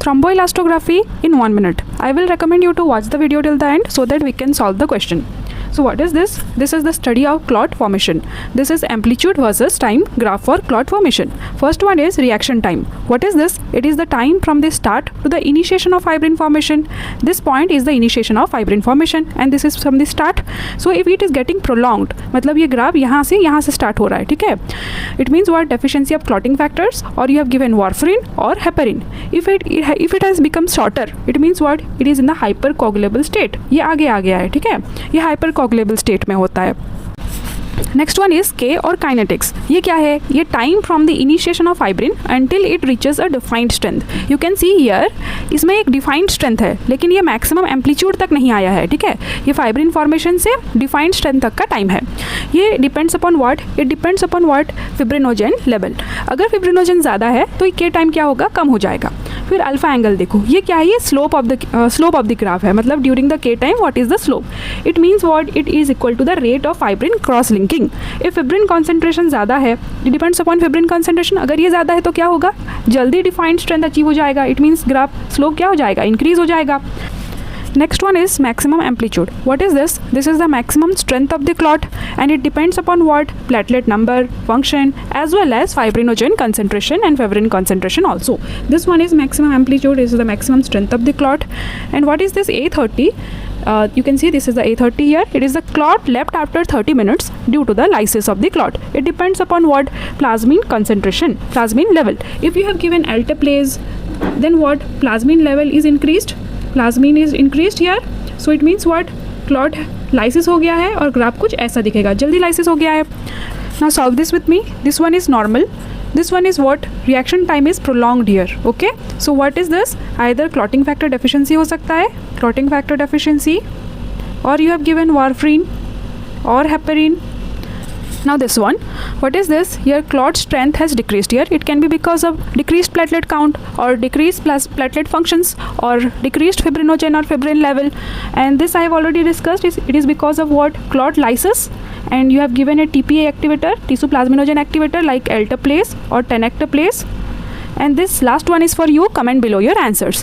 thromboelastography in 1 minute. I will recommend you to watch the video till the end so that we can solve the question. So what is this? This is the study of clot formation. This is amplitude versus time graph for clot formation. First one is reaction time. What is this? It is the time from the start to the initiation of fibrin formation. This point is the initiation of fibrin formation and this is from the start. So if it is getting prolonged, मतलब ये graph यहाँ से start हो रहा है, ठीक है? It means what? Deficiency of clotting factors, or you have given warfarin or heparin. If it has become shorter, it means what? It is in the hypercoagulable state. ये आगे आ गया है, ठीक है? ये hypercoagulable state में होता है. नेक्स्ट वन इज के और काइनेटिक्स. ये क्या है? ये time from the initiation of fibrin until it reaches a defined strength. You can see here, इसमें एक डिफाइंड स्ट्रेंथ है लेकिन ये मैक्सिमम एम्पलीट्यूड तक नहीं आया है, ठीक है? ये फाइब्रिन फॉर्मेशन से डिफाइंड स्ट्रेंथ तक का टाइम है. ये depends upon what? It depends upon what? Fibrinogen level. अगर फिब्रिनोजेन ज़्यादा है तो के टाइम क्या होगा? कम हो जाएगा. फिर अल्फा एंगल देखो, ये क्या है? ये स्लोप ऑफ द ग्राफ है. मतलब during the K time what is the slope? It means what? It is equal to the rate of fibrin cross linking. If fibrin concentration ज़्यादा है, it depends upon fibrin concentration. अगर ये ज़्यादा है तो क्या होगा? जल्दी डिफाइंड स्ट्रेंथ अचीव हो जाएगा. इट मीन्स ग्राफ स्लोप क्या हो जाएगा? इंक्रीज हो जाएगा. Next one is maximum amplitude. What is this? This is the maximum strength of the clot and it depends upon what? Platelet number, function, as well as fibrinogen concentration and fibrin concentration also. This one is maximum amplitude, this is the maximum strength of the clot. And what is this A30? You can see this is the A30 here. It is the clot left after 30 minutes due to the lysis of the clot. It depends upon what? Plasmin concentration, plasmin level. If you have given alteplase, then what? Plasmin level is increased. Plasmin is increased here. So it means what? Clot lysis हो गया है और graph कुछ ऐसा दिखेगा. जल्दी lysis हो गया है. Now solve this with me. This one is normal. This one is what? Reaction time is prolonged here. Okay. So what is this? Either clotting factor deficiency हो सकता है, clotting factor deficiency, or you have given warfarin or heparin. Now this one, what is this? Here clot strength has decreased here. It can be because of decreased platelet count or decreased platelet functions or decreased fibrinogen or fibrin level. And this I have already discussed. It is because of what? Clot lysis. And you have given a TPA activator, tissue plasminogen activator like alteplase or tenecteplase. And this last one is for you. Comment below your answers.